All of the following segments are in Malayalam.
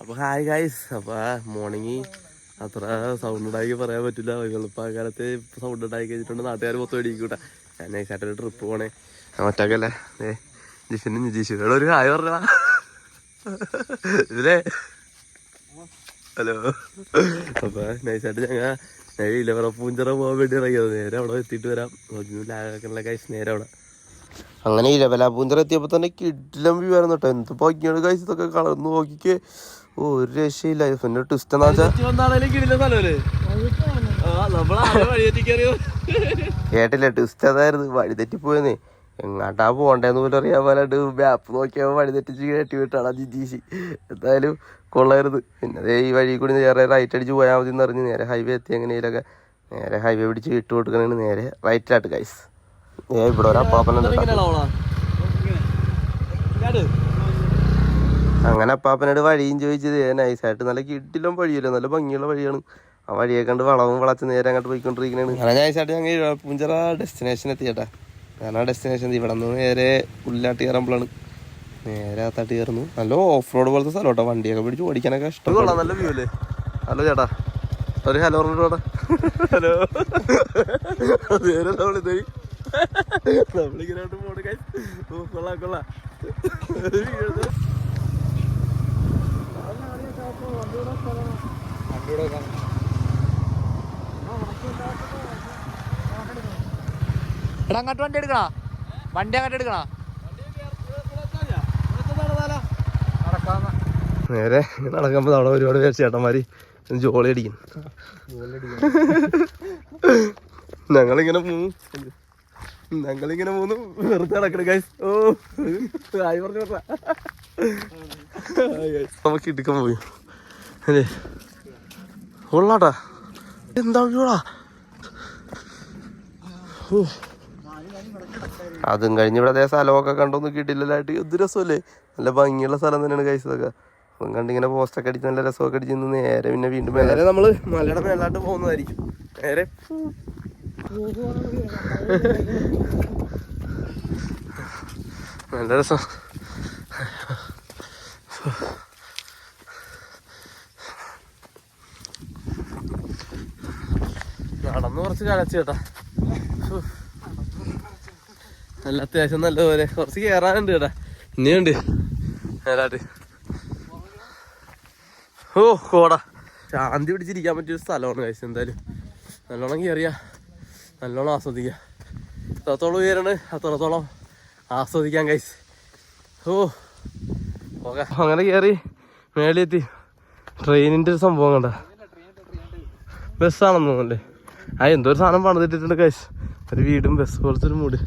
അപ്പോൾ ഹായ് ഗൈസ്. അപ്പോൾ മോർണിംഗ് അത്ര സൗണ്ട് ഉണ്ടാക്കി പറയാൻ പറ്റില്ല. വെളുപ്പാക്കാലത്ത് സൗണ്ട് ഉണ്ടാക്കി കഴിഞ്ഞിട്ടുണ്ട് നാട്ടുകാർ മൊത്തം അടിക്കൂട്ടാ. ഞാൻ നൈസായിട്ടൊരു ട്രിപ്പ് പോണേ മറ്റൊക്കെയല്ലേ ജിഷിനും ജിഷിനോട് ഒരു ഹായ് പറഞ്ഞ ഇതിലേ. ഹലോ. അപ്പോൾ നൈസായിട്ട് ഞങ്ങൾ ഇലവറ പൂഞ്ചിറ പോകാൻ വേണ്ടി ഇറങ്ങിയത്. നേരെ അവിടെ എത്തിയിട്ട് വരാം. ലാഗൊക്കെയുള്ള ഗൈസ് നേരെ അവിടെ. അങ്ങനെ ഇലവല പൂഞ്ചിറ എത്തിയപ്പോൾ തന്നെ കിടിലം വ്യൂ ആയിരുന്നു കേട്ടോ. എന്ത് ഭംഗിയാണ് ഗൈസ് ഇതൊക്കെ കളർന്ന് നോക്കിക്ക്. ഒരു രക്ഷയില്ല. പിന്നെ ട്വിസ്റ്റ് എന്താ വെച്ചാൽ കേട്ടില്ല, ട്വിസ്റ്റ് അതായിരുന്നു. വഴി തെറ്റിപ്പോയെന്നേ. എങ്ങാട്ടാ പോണ്ടേന്ന് പോലും അറിയാൻ പോലാണ്ട് മാപ്പ് നോക്കിയാൽ വഴി തെറ്റിച്ച് കയറ്റി വിട്ടാണ് ജിജീഷി. എന്തായാലും കൊള്ളായിരുന്നു. പിന്നെ ഈ വഴി കൂടി നേരെ റൈറ്റ് അടിച്ച് പോയാൽ മതി എന്ന് പറഞ്ഞ് നേരെ ഹൈവേ എത്തി. എങ്ങനെയൊക്കെ നേരെ ഹൈവേ പിടിച്ച് ഇട്ട് കൊടുക്കണേന് നേരെ റൈറ്റിലാട്ട് ഗൈസ്. ഇവിടെ ഒരു അപ്പാപ്പനുണ്ട്. അങ്ങനെ അപ്പാപ്പനോട് വഴിയും ചോദിച്ചത് നൈസായിട്ട് നല്ല കിട്ടിലും വഴിയല്ലോ, നല്ല ഭംഗിയുള്ള വഴിയാണ്. ആ വഴിയെ കണ്ട് വളവും വളച്ച് നേരെ അങ്ങോട്ട് പോയിക്കൊണ്ടിരിക്കുന്നതാണ്. അങ്ങനെ നൈസായിട്ട് ഞങ്ങൾ പൂഞ്ചിറ ഡെസ്റ്റിനേഷൻ എത്തിയേട്ടാ. കാരണം ആ ഡെസ്റ്റിനേഷൻ ഇവിടെ നിന്ന് നേരെ ഉള്ളിലാട്ട് കയറുമ്പോഴാണ് നേരെ അകത്താട്ട് കയറുന്നു. നല്ല ഓഫ് റോഡ് പോലത്തെ സ്ഥലം കേട്ടോ. വണ്ടിയൊക്കെ പിടിച്ച് ഓടിക്കാനൊക്കെ ഇഷ്ടം. നല്ല വ്യൂ അല്ലേ. ഹലോ ചേട്ടാ, ഒരു ഹലോ പറഞ്ഞോട്ടാ. ഹലോ. നമ്മളിങ്ങനോട്ട് പോണ കൊള്ളാം കൊള്ളാം. എടാ അങ്ങോട്ട് വണ്ടി എടുക്കണ, വണ്ടി അങ്ങോട്ട് എടുക്കണ. നേരെ നടക്കുമ്പോൾ അവിടെ ഒരുപാട് പേര് ചേട്ടന്മാര് ജോളി അടിക്കും. ഞങ്ങളിങ്ങനെ മൂന്ന് വെറുതെ നടക്കണ ഗൈസ്. ഓ ആയി പറഞ്ഞു നമുക്ക് ഇടുക്കാൻ പോയി അല്ലേ. കൊള്ളാട്ടാ, എന്താ വ്യൂടാ. അതും കഴിഞ്ഞ് ഇവിടെ അതേ സ്ഥലമൊക്കെ കണ്ടൊന്നും കിട്ടില്ലല്ലായിട്ട്. എന്ത് രസമല്ലേ, നല്ല ഭംഗിയുള്ള സ്ഥലം തന്നെയാണ് ഗൈസ് ഇതൊക്കെ. അപ്പം കണ്ടിങ്ങനെ പോസ്റ്റൊക്കെ അടിച്ച് നല്ല രസമൊക്കെ അടിച്ച് നേരെ പിന്നെ വീണ്ടും നേരെ നമ്മൾ മലയുടെ മേലാട്ട് പോകുന്നതായിരിക്കും. നേരെ നല്ല രസം. നടന്ന് കുറച്ച് കലച്ച് കേട്ടാ. നല്ല അത്യാവശ്യം നല്ലപോലെ കുറച്ച് കയറാനുണ്ട് കേട്ടാ. ഇനിയുണ്ട് നേരാട്ട്. ഓ കോട ശാന്തി പിടിച്ചിരിക്കാൻ പറ്റിയൊരു സ്ഥലമാണ് കഴിച്ചത്. എന്തായാലും നല്ലോണം കയറിയാ നല്ലോണം ആസ്വദിക്കുക. എത്രത്തോളം ഉയരാണ് അത്രത്തോളം ആസ്വദിക്കാൻ കഴിച്ച്. ഓ ഓക്കെ. അങ്ങനെ കയറി മേളിലെത്തി. ട്രെയിനിൻ്റെ ഒരു സംഭവം കണ്ട. ബസ്സാണെന്ന് തോന്നല്ലേ. ആ എന്തോ ഒരു സാധനം പണിതിട്ടിട്ടുണ്ട് കഴിച്ച്. ഒരു വീടും ബസ് പോലത്തെ ഒരു മൂട്.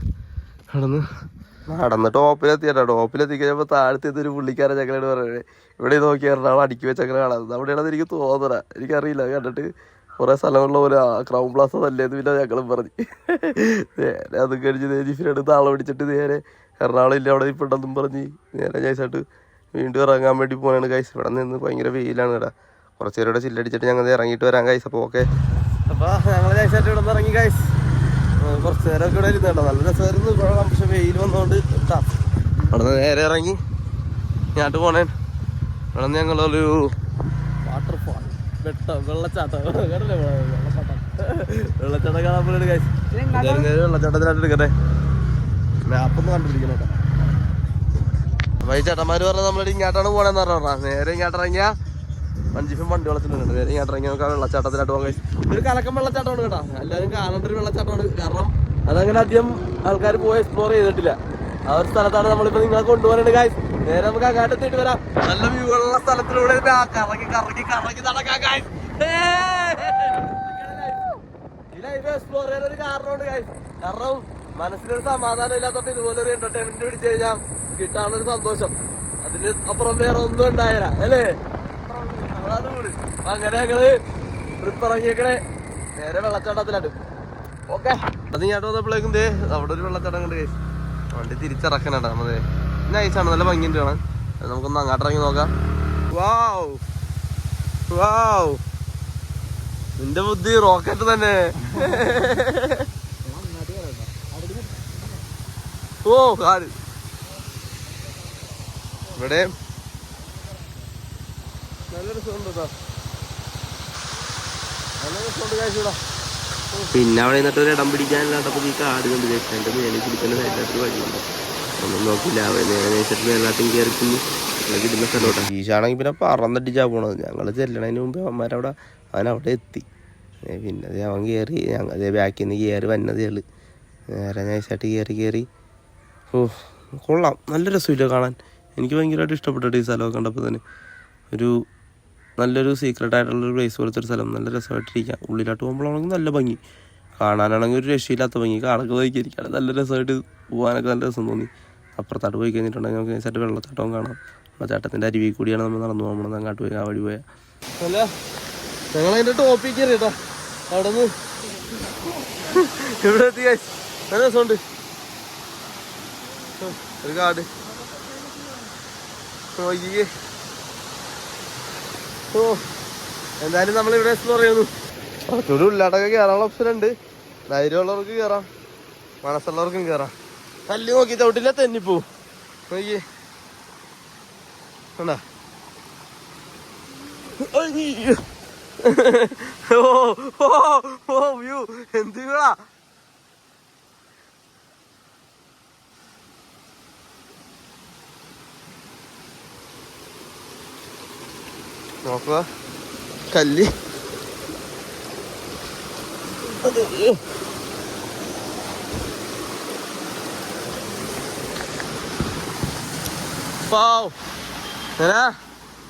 നടന്ന് ടോപ്പിലെത്തിയാ. ടോപ്പിലെത്തി കഴിഞ്ഞപ്പോൾ താഴത്തേത് ഒരു പുള്ളിക്കാരൻ ചക്കലോട് പറയുന്നത് ഇവിടെ നോക്കി എറണാകുളം അടുക്കി വെച്ചങ്ങനെ കാണാം. അവിടെയാണെന്ന് എനിക്ക് തോന്നണ. എനിക്കറിയില്ല, കണ്ടിട്ട് കുറേ സ്ഥലങ്ങളിലുള്ള പോലെ ക്രൗൺ പ്ലാസ നല്ലേന്ന് പിന്നെ ഞങ്ങളും പറഞ്ഞ് നേരെ അതും കഴിച്ച് ജിഫിനോട് താളം പിടിച്ചിട്ട് നേരെ എറണാകുളം ഇല്ല അവിടെ ഇപ്പോൾ ഉണ്ടെന്നും പറഞ്ഞ് നേരെ നൈസായിട്ട് വീണ്ടും ഇറങ്ങാൻ വേണ്ടി പോകണാണ് ഗൈസ്. ഇവിടെ നിന്ന് ഭയങ്കര വെയിലാണ് കേട്ടാ. കുറച്ച് പേരുടെ ചില്ലടിച്ചിട്ട് ഞങ്ങൾ ഇറങ്ങിയിട്ട് വരാം ഗൈസ്. അപ്പോൾ ഓക്കെ. അപ്പോൾ ഞങ്ങൾ നൈസായിട്ട് ഇവിടെ നിന്ന് ഇറങ്ങി ഗൈസ്. കുറച്ച് നേരമൊക്കെ ഇവിടെ ഇരുന്ന് കേട്ടോ. നല്ല രസമായിരുന്നു. പക്ഷെ വെയിൽ വന്നതുകൊണ്ട് കേട്ടാ അവിടെ നിന്ന് നേരെ ഇറങ്ങി ഞാട്ട് പോണേ. ഇവിടെ നിന്ന് ഞങ്ങളൊരു വാട്ടർഫാൾ വെള്ളച്ചാട്ടം കേട്ടല്ലേ. വെള്ളച്ചാട്ടം കാണാൻ പോലും ഗൈസ്. വെള്ളച്ചാട്ടത്തിനായിട്ട് എടുക്കട്ടെ. മാപ്പൊന്ന് കണ്ടിരിക്കണം കേട്ടോ. അപ്പോൾ ഈ ചേട്ടന്മാർ പറഞ്ഞാൽ നമ്മളിവിടെ ഇങ്ങോട്ടാണ് പോകണമെന്ന് പറഞ്ഞാൽ നേരെ ഇങ്ങോട്ടിറങ്ങിയാൽ വഞ്ചിഫും വണ്ടി വെള്ളത്തിലുണ്ട്. നേരെ ഇങ്ങോട്ടിറങ്ങി നമുക്ക് ആ വെള്ളച്ചാട്ടത്തിലായിട്ട് പോകാൻ കഴിയും. ഒരു കലക്കം വെള്ളച്ചാട്ടമാണ് കേട്ടോ. എല്ലാവരും കാണേണ്ട ഒരു വെള്ളച്ചാട്ടമാണ്. കാരണം അതങ്ങനെ അധികം ആൾക്കാർ പോയി എക്സ്പ്ലോർ ചെയ്തിട്ടില്ല. ആ ഒരു സ്ഥലത്താണ് നമ്മളിപ്പോൾ നിങ്ങളെ കൊണ്ടുപോകാനുണ്ട് ഗൈസ്. നേരെ നമുക്ക് അങ്ങോട്ട് എത്തിയിട്ട് വരാം. നല്ല വ്യൂ ഉള്ള സ്ഥലത്തിലൂടെ കറങ്ങി കറങ്ങി കറങ്ങി നടക്കാം ഗൈസ്. ഈ ലൈഫ് എക്സ്പ്ലോർ ചെയ്യാൻ ഒരു കാരണമുണ്ട് ഗൈസ്. കാരണം മനസ്സിനൊരു സമാധാനം ഇല്ലാത്തപ്പോൾ ഇതുപോലെ ഒരു എന്റർടൈൻമെന്റ് പിടിച്ചു കഴിഞ്ഞാൽ കിട്ടാനൊരു സന്തോഷം അതിന് അപ്പുറം വേറെ ഒന്നും ഉണ്ടായില്ല അല്ലേ. അങ്ങനെ ഞങ്ങള് ട്രിപ്പ് ഇറങ്ങിയേക്കണേ നേരെ വെള്ളച്ചാട്ടത്തിലാണ്. ഓക്കെ. അത് ഇങ്ങോട്ട് വന്നപ്പോഴേക്കും ദേ അവിടെ ഒരു വെള്ളച്ചാട്ടം കണ്ട് കഴിച്ചു. വണ്ടി തിരിച്ചിറക്കാനാണ് നമ്മള്. നൈസാണ്, നല്ല ഭംഗിയുണ്ട് കാണാൻ. നമുക്കൊന്ന് അങ്ങോട്ട് ഇറങ്ങി നോക്കാം. വാവ് വാവ്, നിന്റെ ബുദ്ധി റോക്കറ്റ് തന്നെ. ഓ കാട് ഇവിടെ നല്ല രസമുണ്ട് കേട്ടോ, നല്ല രസമുണ്ട് കാഴ്ച. പിന്നെ അവിടെ നിന്നിട്ട് ഒരു ഇടം പിടിക്കാനില്ലാണ്ടപ്പോൾ ഈ കാട് കണ്ട് എൻ്റെ മേലെ പിടിക്കുന്ന സൈഡിലായിട്ട് വഴിയുണ്ട്. ഒന്നും നോക്കില്ല, അവൻ നേരിട്ട് മേലാട്ടും കയറിക്കുന്നു കിട്ടുന്ന സ്ഥലത്തോട്ടാ. ഈശാണെങ്കിൽ പിന്നെ പറന്നിട്ടിച്ചാ പോണത്. ഞങ്ങൾ ചെല്ലണതിന് മുമ്പ് അവന്മാരവിടെ അവനവിടെ എത്തി. പിന്നെ അവൻ കയറി, ഞങ്ങൾ ബാക്കിൽ നിന്ന് കയറി വന്നതേ ഉള്ളു. നേരെ നൈസായിട്ട് കയറി. ഓ കൊള്ളാം, നല്ല രസമില്ല കാണാൻ. എനിക്ക് ഭയങ്കരമായിട്ട് ഇഷ്ടപ്പെട്ടു ഈ സ്ഥലമൊക്കെ കണ്ടപ്പോൾ തന്നെ. ഒരു നല്ലൊരു സീക്രട്ട് ആയിട്ടുള്ളൊരു പ്ലേസ് പോലത്തെ ഒരു സ്ഥലം, നല്ല രസമായിട്ടിരിക്കാം. ഉള്ളിലോട്ട് പോകുമ്പോഴാണെങ്കിൽ നല്ല ഭംഗി, കാണാനാണെങ്കിൽ ഒരു രക്ഷയില്ലാത്ത ഭംഗി. കാടൊക്കെ പോയിക്കാണ് നല്ല രസമായിട്ട് പോകാനൊക്കെ നല്ല രസം തോന്നി. അപ്പുറത്തോട്ട് പോയി കഴിഞ്ഞിട്ടുണ്ടെങ്കിൽ നമുക്ക് നൈസായിട്ട് വെള്ളച്ചാട്ടവും കാണാം. വെള്ളച്ചാട്ടത്തിൻ്റെ അരുവി കൂടിയാണ് നമ്മൾ നടന്നു പോകുമ്പോൾ അങ്ങോട്ട് പോയി ആ വഴി പോയാൽ. അല്ല ഞങ്ങളതിൻ്റെ ടോപ്പിൽ കയറി കേട്ടോ. അവിടെ നിന്ന് ഇവിടെ എത്തി. നല്ല രസമുണ്ട്, ഒരു കാട്. ഓ എന്തായാലും നമ്മളിവിടെ എക്സ്പ്ലോർ ചെയ്യുന്നു. കുറച്ചുകൂടി ഉള്ളിലാട്ടൊക്കെ കയറാനുള്ള ഓപ്ഷൻ ഉണ്ട്. ധൈര്യമുള്ളവർക്ക് കയറാം, മനസ്സുള്ളവർക്കും കയറാം. കല്ല് നോക്കി ചവിട്ടില്ല, തെന്നിപ്പോ നോക്കിയേ കണ്ടാ. ഓ വ്യൂ എന്ത് വ്യൂടാ. നോക്കുക കല്ല്.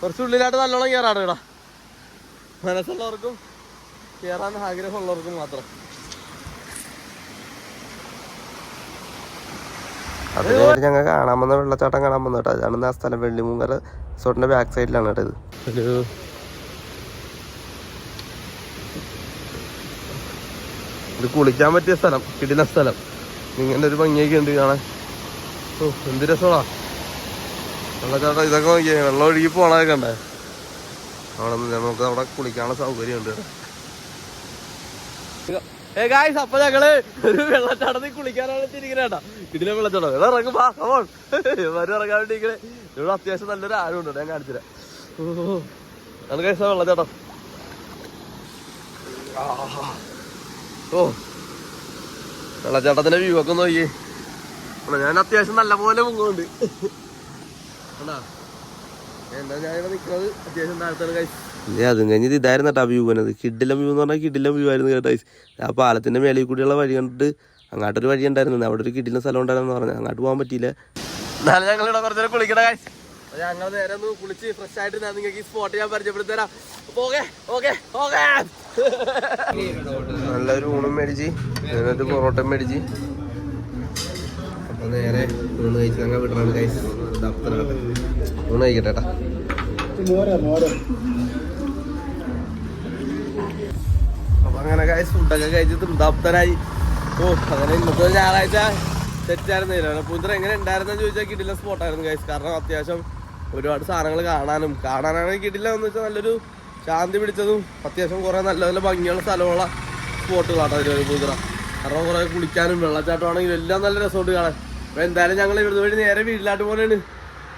കുറച്ചുള്ളിലായിട്ട് നല്ലോണം കയറാണ് കേടാ. മനസ്സുള്ളവർക്കും കയറാൻ ആഗ്രഹമുള്ളവർക്കും മാത്രം. അതിനായിട്ട് ഞങ്ങൾ കാണാൻ വന്ന വെള്ളച്ചാട്ടം കാണാൻ വന്നു കേട്ടോ. അതാണ് ആ സ്ഥലം, വെള്ളിമൂങ്ങര റിസോർട്ടിൻ്റെ ബാക്ക് സൈഡിലാണ് കേട്ടോ ഇത്. ഇത് കുളിക്കാൻ പറ്റിയ സ്ഥലം, കിടില സ്ഥലം. ഇങ്ങനെ ഒരു ഭംഗിയൊക്കെ ഉണ്ട് കാണാൻ. ഓ എന്ത് രസമാ വെള്ളച്ചാട്ടം. ഇതൊക്കെ നോക്കിയേ, വെള്ളം ഒഴുകി പോണതൊക്കെ ഉണ്ടേ. അവിടെ നമുക്ക് അവിടെ കുളിക്കാനുള്ള സൗകര്യം ഉണ്ട്. അപ്പൊ ഞങ്ങള് ഒരു വെള്ളച്ചാട്ടത്തിൽ കുളിക്കാനാണ് തിരിക്കണേട്ടാ. ഇതിലെ വെള്ളച്ചാട്ടം ഇവിടെ ഇറങ്ങും, വരും ഇറങ്ങാൻ വേണ്ടി ഇങ്ങനെ. ഇവിടെ അത്യാവശ്യം നല്ലൊരു ആഴം ഉണ്ട്, ഞാൻ കാണിച്ചില്ല. ആണ് കഴിച്ച വെള്ളച്ചാട്ടം. ഓ വെള്ളച്ചാട്ടത്തിന്റെ വ്യൂ ഒക്കെ നോക്കി. ഞാൻ അത്യാവശ്യം നല്ല പോലെ മുങ്ങുന്നുണ്ട്. എന്താ ഞാനിവിടെ നിൽക്കുന്നത് അത്യാവശ്യം താഴത്താണ് കഴിച്ചു. അതും കഴിഞ്ഞത് ഇതായിരുന്നു കേട്ടോ വ്യൂ വന്നത്. കിഡിലം വ്യൂ എന്ന് പറഞ്ഞാൽ കിഡിലം വ്യൂ ആയിരുന്നു കേട്ടോ. ആ പാലത്തിന്റെ മേളിൽ കൂടിയുള്ള വഴി കണ്ടിട്ട് അങ്ങോട്ടൊരു വഴി ഉണ്ടായിരുന്നു, അവിടെ ഒരു കിഡിലും സ്ഥലം ഉണ്ടായിരുന്നു പറഞ്ഞു. അങ്ങോട്ട് പോകാൻ പറ്റിയില്ല. എന്നാലും ഞങ്ങളിവിടെ കുറച്ചേരം കുളിക്കണ കാശ്. ഞങ്ങൾ നേരെ ഒന്ന് കുളിച്ച് ഫ്രഷ് ആയിട്ട് നിങ്ങൾക്ക് ഈ സ്പോട്ട് ഞാൻ പരിചയപ്പെടുത്തി തരാം. നല്ലൊരു ഊണും മേടിച്ച് എന്നിട്ട് പൊറോട്ടയും മേടിച്ച് അപ്പൊ നേരെ ഊണ് കഴിച്ച് ഞങ്ങൾ വിടറാണ് കൈസ്. ഊണ് കഴിക്കട്ടെ ഏട്ടാ. അപ്പൊ അങ്ങനെ കാശ് ഫുഡൊക്കെ കഴിച്ച് തൃപ്തനായി. ഓ അങ്ങനെ ഇന്നത്തെ ഞായറാഴ്ച തെറ്റായിരുന്നില്ല. പൂന്തറ എങ്ങനെ ഉണ്ടായിരുന്നെന്ന് ചോദിച്ചാൽ കിട്ടില്ല സ്പോട്ടായിരുന്നു കൈസ്. കാരണം അത്യാവശ്യം ഒരുപാട് സാധനങ്ങൾ കാണാനാണെങ്കിൽ കിട്ടില്ല എന്ന് വെച്ചാൽ നല്ലൊരു ശാന്തി പിടിച്ചതും അത്യാവശ്യം കുറെ നല്ല നല്ല ഭംഗിയുള്ള സ്ഥലമുള്ള സ്പോട്ടുകളാട്ടോ അതിൽ പൂന്തറ. കാരണം കുറെ കുളിക്കാനും വെള്ളച്ചാട്ടമാണെങ്കിലും എല്ലാം നല്ല രസമുണ്ട് കാണാൻ. അപ്പൊ എന്തായാലും ഞങ്ങൾ ഇവിടുന്ന് വഴി നേരെ വീട്ടിലായിട്ട് പോലെയാണ്.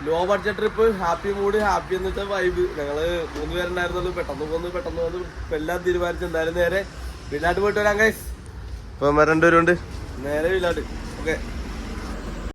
Low budget trip, happy mood, happy എന്ന് വെച്ചാൽ വൈബ്. ഞങ്ങള് 3 പേരുണ്ടായിരുന്നുള്ളൂ. പെട്ടെന്ന് വന്ന് ഇപ്പം എല്ലാം തീരുമാനിച്ചു. എന്തായാലും നേരെ വീട്ടിലായിട്ട് പോയിട്ട് വരാം ഗൈസ്. ഇപ്പൊ 2 പേരുണ്ട് നേരെ വീട്ടിലായിട്ട്. ഓക്കെ.